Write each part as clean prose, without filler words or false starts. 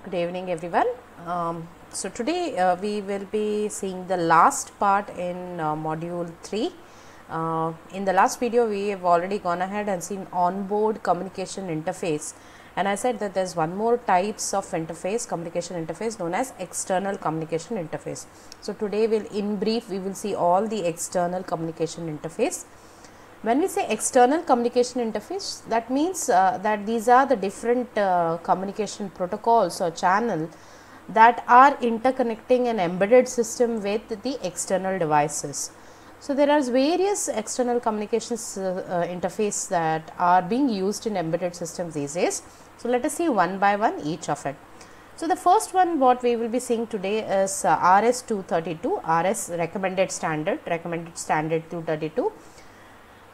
Good evening everyone. So today we will be seeing the last part in module 3. In the last video we have already gone ahead and seen onboard communication interface, and I said that there is one more types of interface, communication interface, known as external communication interface. So today in brief we will see all the external communication interface. When we say external communication interface, that means that these are the different communication protocols or channel that are interconnecting an embedded system with the external devices. So there are various external communications interface that are being used in embedded systems these days. So let us see one by one each of it. So the first one what we will be seeing today is RS232, RS recommended standard 232.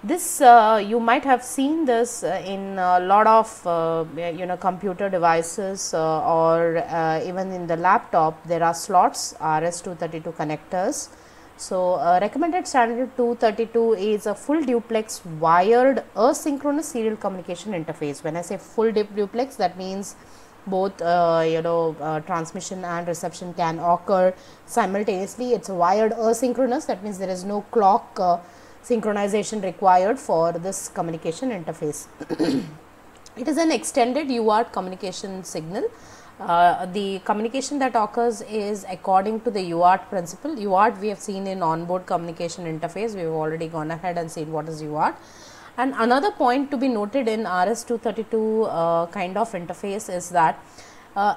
This you might have seen this in a lot of computer devices or even in the laptop. There are slots, RS232 connectors. So recommended standard 232 is a full duplex wired asynchronous serial communication interface. When I say full duplex, that means both transmission and reception can occur simultaneously. It's wired asynchronous, that means there is no clock synchronization required for this communication interface. It is an extended UART communication signal. The communication that occurs is according to the UART principle. UART we have seen in onboard communication interface. We have already gone ahead and seen what is UART. And another point to be noted in RS232 kind of interface is that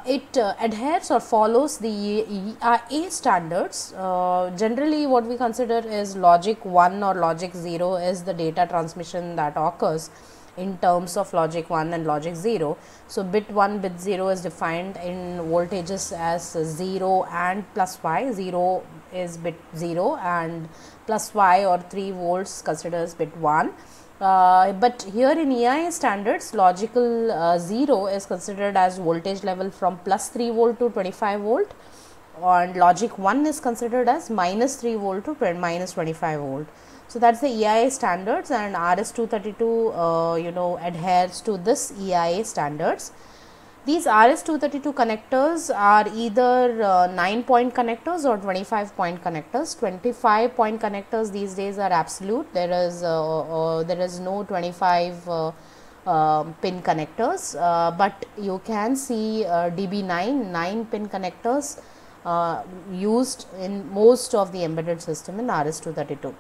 it adheres or follows the EIA standards. Generally what we consider is logic 1 or logic 0 is the data transmission that occurs in terms of logic 1 and logic 0. So bit 1, bit 0 is defined in voltages as 0 and plus y. 0 is bit 0 and plus y or 3 volts considers bit 1. But here in EIA standards, logical 0 is considered as voltage level from plus 3 volt to 25 volt, and logic 1 is considered as minus 3 volt to minus 25 volt. So that's the EIA standards, and RS232 adheres to this EIA standards. These RS232 connectors are either 9-point connectors or 25-point connectors. 25-point connectors these days are absolute. There is no 25 pin connectors, but you can see DB9 9-pin connectors used in most of the embedded system in RS232.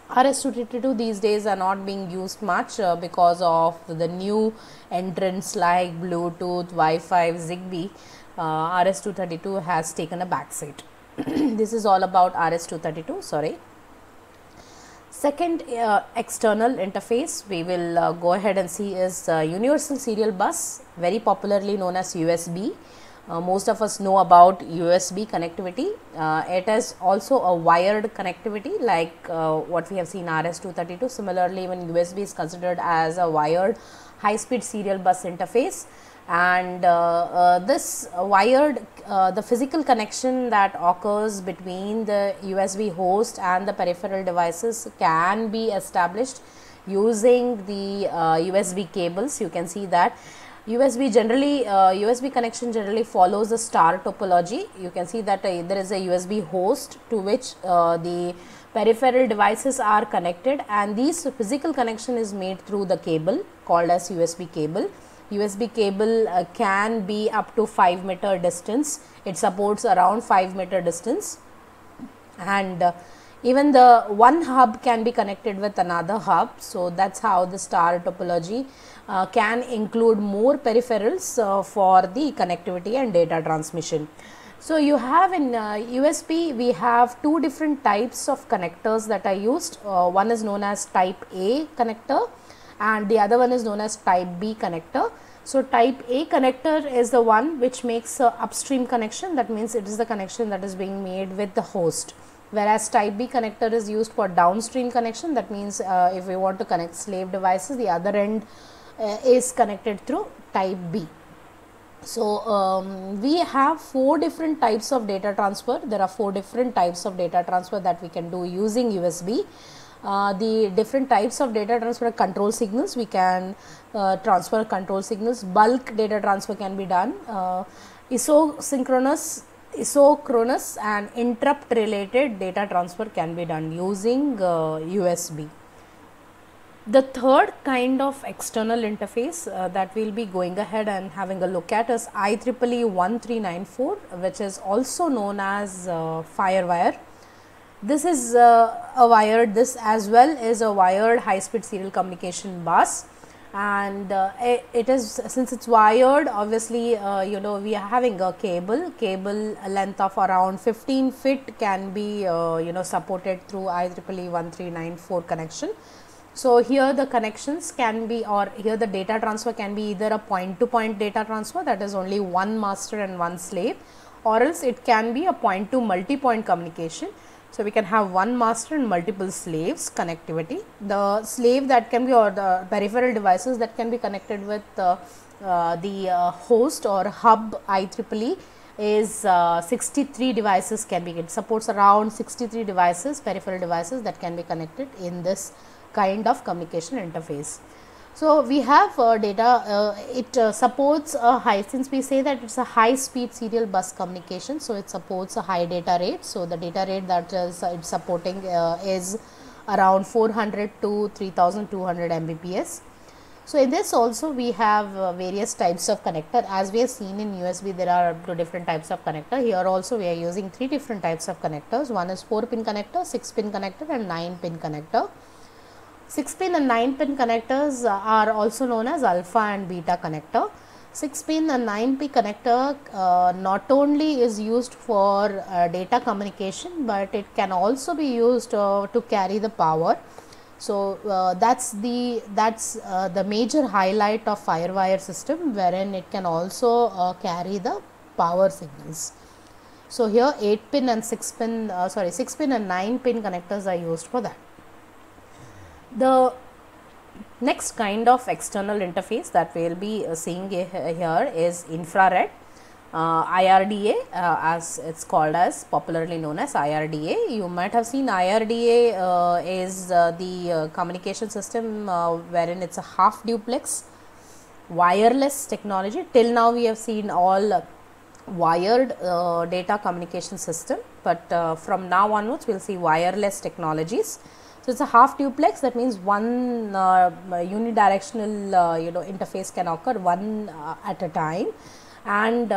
RS232 these days are not being used much because of the new entrants like Bluetooth, Wi-Fi, Zigbee. RS232 has taken a backseat. This is all about RS232. Sorry. Second external interface we will go ahead and see is Universal Serial Bus, very popularly known as USB. Most of us know about USB connectivity. It is also a wired connectivity like what we have seen RS232. Similarly, even USB is considered as a wired high speed serial bus interface, and this wired the physical connection that occurs between the USB host and the peripheral devices can be established using the USB cables. You can see that USB connection generally follows the star topology. You can see that there is a USB host to which the peripheral devices are connected, and this physical connection is made through the cable called as USB cable. USB cable can be up to 5-meter distance. It supports around 5-meter distance, and even the one hub can be connected with another hub. So that's how the star topology can include more peripherals for the connectivity and data transmission. So you have in USB we have two different types of connectors that are used. One is known as type A connector and the other one is known as type B connector. So type A connector is the one which makes upstream connection, that means it is the connection that is being made with the host, whereas type B connector is used for downstream connection. That means if we want to connect slave devices, the other end is connected through type B. So we have 4 different types of data transfer. There are 4 different types of data transfer that we can do using USB. the different types of data transfer control signals. We can transfer control signals. Bulk data transfer can be done. Isochronous and interrupt related data transfer can be done using USB. The third kind of external interface that we will be going ahead and having a look at is IEEE 1394, which is also known as FireWire. This is this as well is a wired high speed serial communication bus, and it is, since it's wired, obviously you know, we are having a cable length of around 15 feet can be you know, supported through IEEE 1394 connection. So here the connections can be, or here the data transfer can be either a point to point data transfer, that is only one master and one slave, or else it can be a point to multi point communication. So we can have one master and multiple slaves connectivity. The slave that can be, or the peripheral devices that can be connected with the host or hub IEEE is 63 devices can be, it supports around 63 devices, peripheral devices that can be connected in this kind of communication interface. So we have data, it supports a high, since we say that it's a high speed serial bus communication, so it supports a high data rate. So the data rate that is it's supporting is around 400 to 3200 Mbps. So in this also we have various types of connector. As we have seen in USB, there are two different types of connector. Here also we are using three different types of connectors. One is 4-pin connector, 6-pin connector and 9-pin connector. 6-pin and 9-pin connectors are also known as alpha and beta connector. 6-pin and 9-pin connector not only is used for data communication, but it can also be used to carry the power. So that's the major highlight of FireWire system, wherein it can also carry the power signals. So here 8-pin and 6-pin and 9-pin connectors are used for that. The next kind of external interface that we will be seeing here is infrared, IRDA, as it's called, as popularly known as IRDA. You might have seen IRDA is the communication system wherein it's a half duplex wireless technology. Till now we have seen all wired data communication system, but from now onwards we will see wireless technologies. So it's a half duplex, that means one unidirectional you know, interface can occur one at a time. And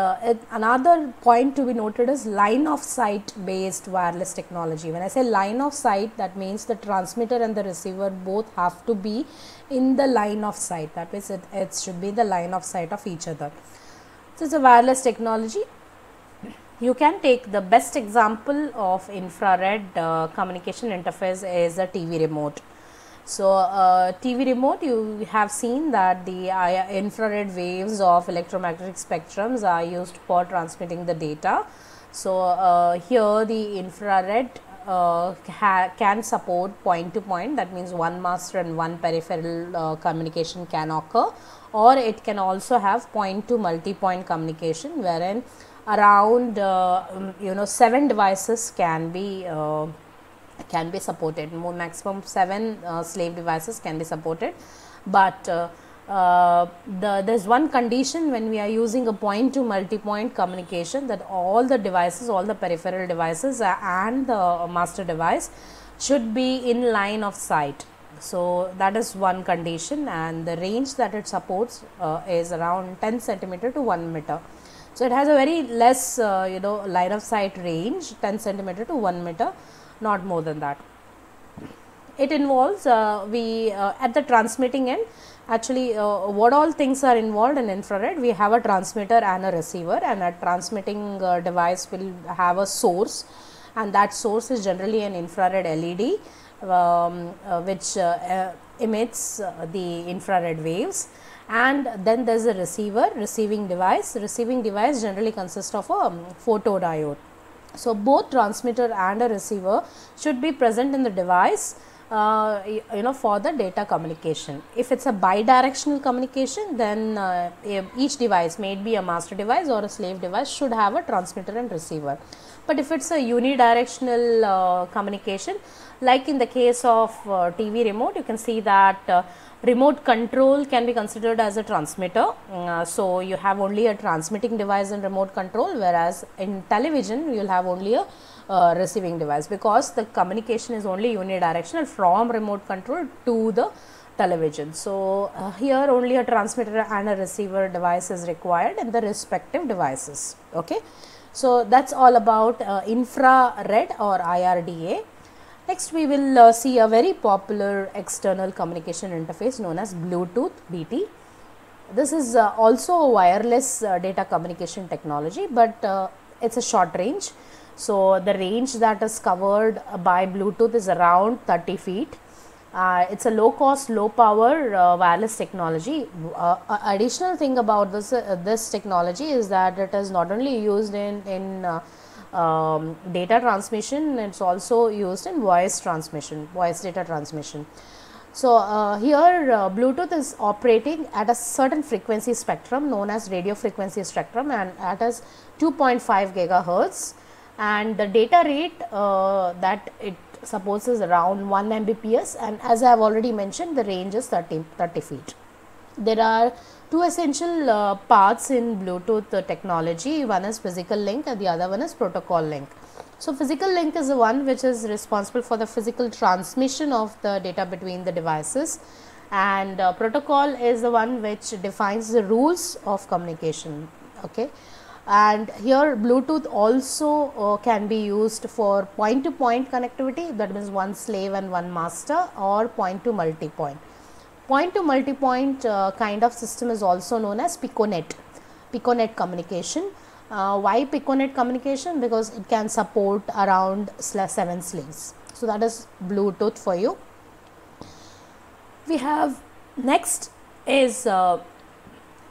another point to be noted is line of sight based wireless technology. When I say line of sight, that means the transmitter and the receiver both have to be in the line of sight. That means it should be the line of sight of each other. So it's a wireless technology. You can take the best example of infrared communication interface is a TV remote. So TV remote, you have seen that the infrared waves of electromagnetic spectrums are used for transmitting the data. So here the infrared can support point to point, that means one master and one peripheral communication can occur, or it can also have point to multi point communication, wherein around you know, 7 devices can be supported. Maximum 7 slave devices can be supported, but there's one condition when we are using a point to multi point communication, that all the devices, all the peripheral devices and the master device should be in line of sight. So that is one condition, and the range that it supports is around 10 centimeter to 1 meter. So it has a very less you know, line of sight range, 10 centimeter to 1 meter, not more than that. It involves at the transmitting end, actually what all things are involved in infrared. We have a transmitter and a receiver, and a transmitting device will have a source, and that source is generally an infrared LED which emits the infrared waves. And then there is a receiving device. Receiving device generally consists of a photodiode. So both transmitter and a receiver should be present in the device for the data communication. If it's a bidirectional communication, then each device, may it be a master device or a slave device, should have a transmitter and receiver. But if it's a unidirectional communication, like in the case of TV remote, you can see that remote control can be considered as a transmitter. So you have only a transmitting device in remote control, whereas in television you will have only a receiving device, because the communication is only unidirectional from remote control to the television. So here only a transmitter and a receiver device is required in the respective devices. Okay, so that's all about infrared or IRDA. Next we will see a very popular external communication interface known as Bluetooth BT. This is also a wireless data communication technology, but it's a short range. So the range that is covered by Bluetooth is around 30 feet. It's a low cost, low power wireless technology. Additional thing about this technology is that it is not only used in data transmission, it's also used in voice transmission, voice data transmission. So here Bluetooth is operating at a certain frequency spectrum known as radio frequency spectrum, and that is 2.5 gigahertz, and the data rate that it supports is around 1 Mbps, and as I have already mentioned, the range is 30 feet. There are two essential parts in Bluetooth technology. One is physical link and the other one is protocol link. So physical link is the one which is responsible for the physical transmission of the data between the devices, and protocol is the one which defines the rules of communication. Okay, and here Bluetooth also can be used for point to point connectivity, that means one slave and one master, or point to multi-point. Point to multi-point kind of system is also known as Piconet communication. Why Piconet communication? Because it can support around 7 slaves. So that is Bluetooth for you. We have next is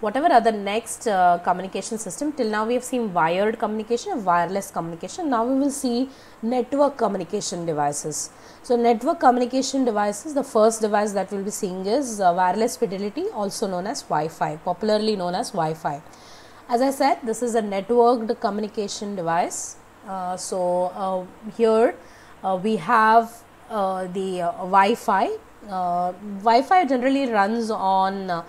whatever other next communication system. Till now we have seen wired communication, wireless communication. Now we will see network communication devices. So network communication devices, the first device that we will be seeing is wireless fidelity, also known as Wi-Fi, popularly known as Wi-Fi. As I said, this is a networked communication device. Here we have the Wi-Fi. Wi-Fi generally runs on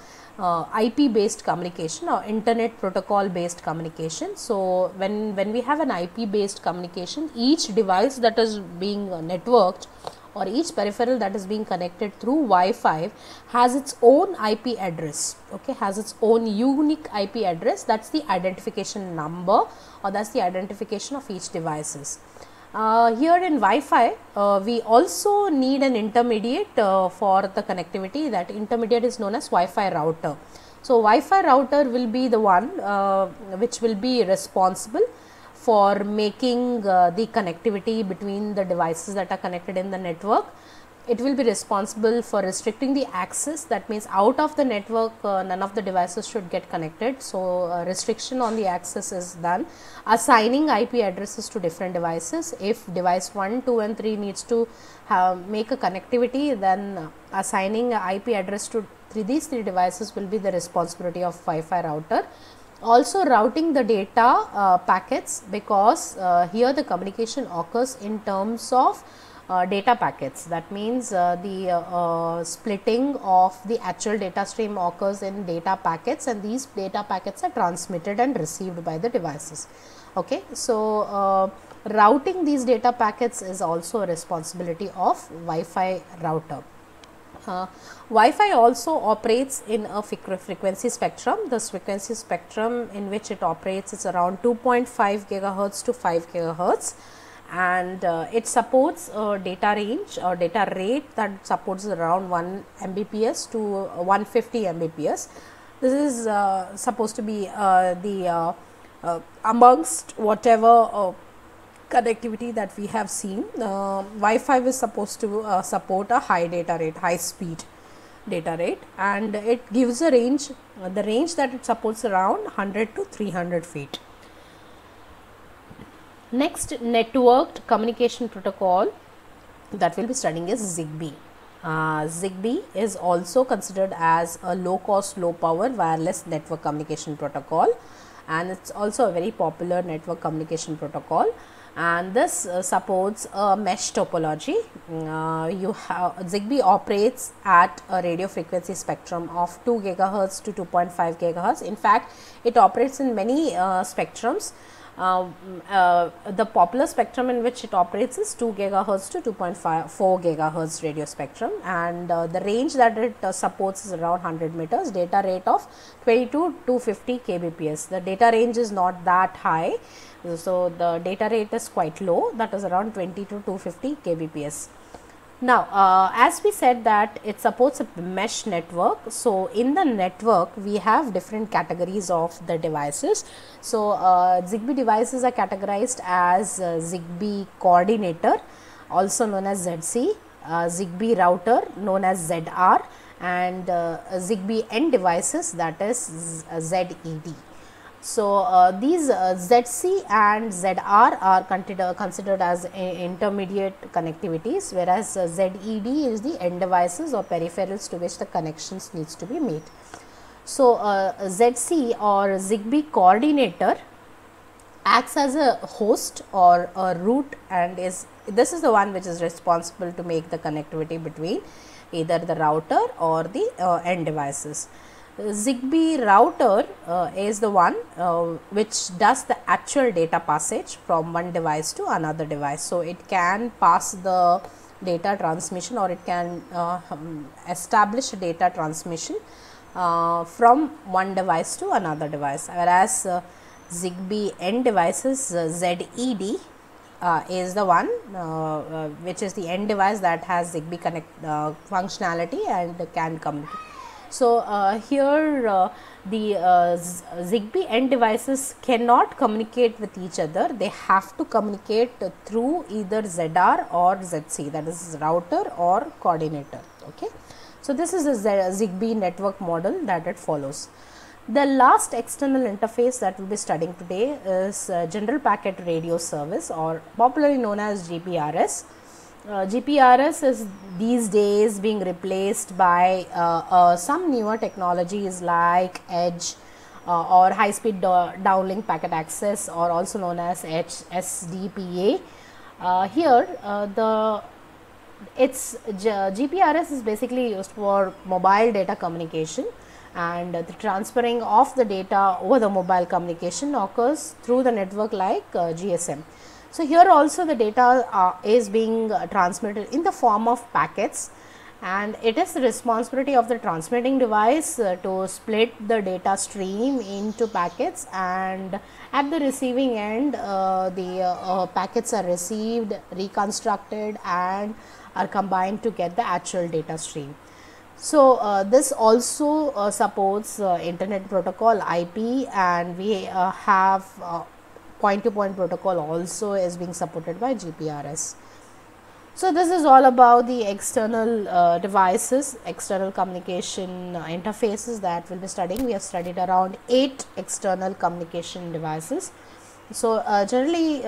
IP based communication or internet protocol based communication. So when we have an IP based communication, each device that is being networked or each peripheral that is being connected through Wi-Fi has its own IP address. Okay, has its own unique IP address. That's the identification number, or that's the identification of each devices. Here in Wi-Fi, we also need an intermediate for the connectivity. That intermediate is known as Wi-Fi router. So Wi-Fi router will be the one which will be responsible for making the connectivity between the devices that are connected in the network. It will be responsible for restricting the access. That means out of the network none of the devices should get connected. So restriction on the access is done. Assigning IP addresses to different devices. If device 1, 2 and 3 needs to make a connectivity, then assigning a IP address to these three devices will be the responsibility of Wi-Fi router. Also routing the data packets, because here the communication occurs in terms of data packets. That means the splitting of the actual data stream occurs in data packets, and these data packets are transmitted and received by the devices. Okay, so routing these data packets is also a responsibility of Wi-Fi router. Wi-Fi also operates in a frequency spectrum. This frequency spectrum in which it operates is around 2.5 gigahertz to 5 gigahertz, and it supports a data range or data rate that supports around 1 Mbps to 150 Mbps. This is supposed to be the amongst whatever connectivity that we have seen. Wi-Fi is supposed to support a high data rate, high speed data rate, and it gives a range, the range that it supports around 100 to 300 feet. Next, networked communication protocol. that we'll be studying is ZigBee. ZigBee is also considered as a low cost, low power wireless network communication protocol, and it's also a very popular network communication protocol, and this supports a mesh topology. ZigBee operates at a radio frequency spectrum of 2 GHz to 2.5 GHz. In fact, it operates in many spectrums. The popular spectrum in which it operates is 2 GHz to 2.4 GHz radio spectrum, and the range that it supports is around 100 meters, data rate of 20 to 250 kbps. The data range is not that high, so the data rate is quite low, that is around 20 to 250 kbps. Now, as we said that it supports a mesh network, so in the network we have different categories of the devices. So, ZigBee devices are categorized as ZigBee coordinator, also known as ZC, ZigBee router known as ZR, and ZigBee end devices, that is ZED. So, these ZC and ZR are considered as intermediate connectivities, whereas ZED is the end devices or peripherals to which the connections needs to be made. So, ZC or ZigBee coordinator acts as a host or a root, and this is the one which is responsible to make the connectivity between either the router or the end devices. ZigBee router is the one which does the actual data passage from one device to another device. So, it can pass the data transmission, or it can establish data transmission from one device to another device, whereas ZigBee end devices, ZED is the one which is the end device that has ZigBee connect functionality and can communicate. So, here the ZigBee end devices cannot communicate with each other, they have to communicate through either ZR or ZC, that is router or coordinator. Okay. So, this is a ZigBee network model that it follows. The last external interface that we will be studying today is General Packet Radio Service, or popularly known as GPRS. GPRS is these days being replaced by some newer technologies like Edge or high speed downlink packet access, or also known as HSDPA. Here GPRS is basically used for mobile data communication, and the transferring of the data over the mobile communication occurs through the network like GSM. So, here also the data is being transmitted in the form of packets, and it is the responsibility of the transmitting device to split the data stream into packets, and at the receiving end the packets are received, reconstructed and are combined to get the actual data stream. So, this also supports internet protocol IP, and we have point to point protocol also is being supported by GPRS. So, this is all about the external devices, external communication interfaces that we will be studying. We have studied around 8 external communication devices. So, generally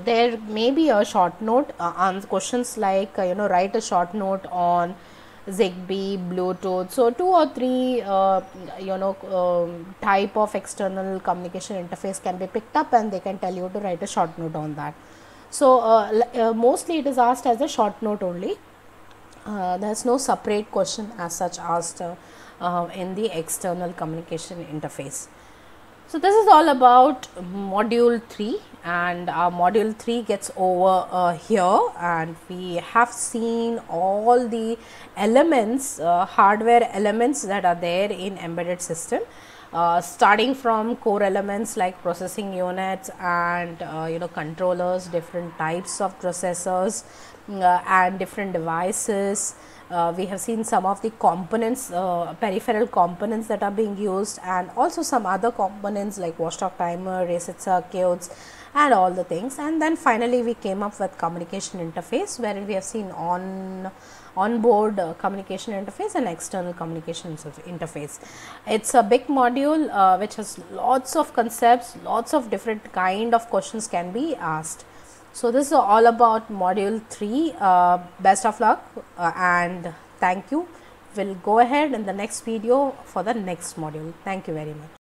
there may be a short note on questions like write a short note on ZigBee, Bluetooth. So, 2 or 3 type of external communication interface can be picked up, and they can tell you to write a short note on that. So, mostly it is asked as a short note only. There is no separate question as such asked in the external communication interface. So, this is all about module 3, and our module 3 gets over here, and we have seen all the elements, hardware elements that are there in embedded system, starting from core elements like processing units and controllers, different types of processors and different devices. We have seen some of the components, peripheral components that are being used, and also some other components like watchdog timer, reset circuits and all the things. And then finally, we came up with communication interface, wherein we have seen onboard communication interface and external communication interface. It's a big module which has lots of concepts, lots of different kind of questions can be asked. So this is all about module 3. Best of luck and thank you. We'll go ahead in the next video for the next module. Thank you very much.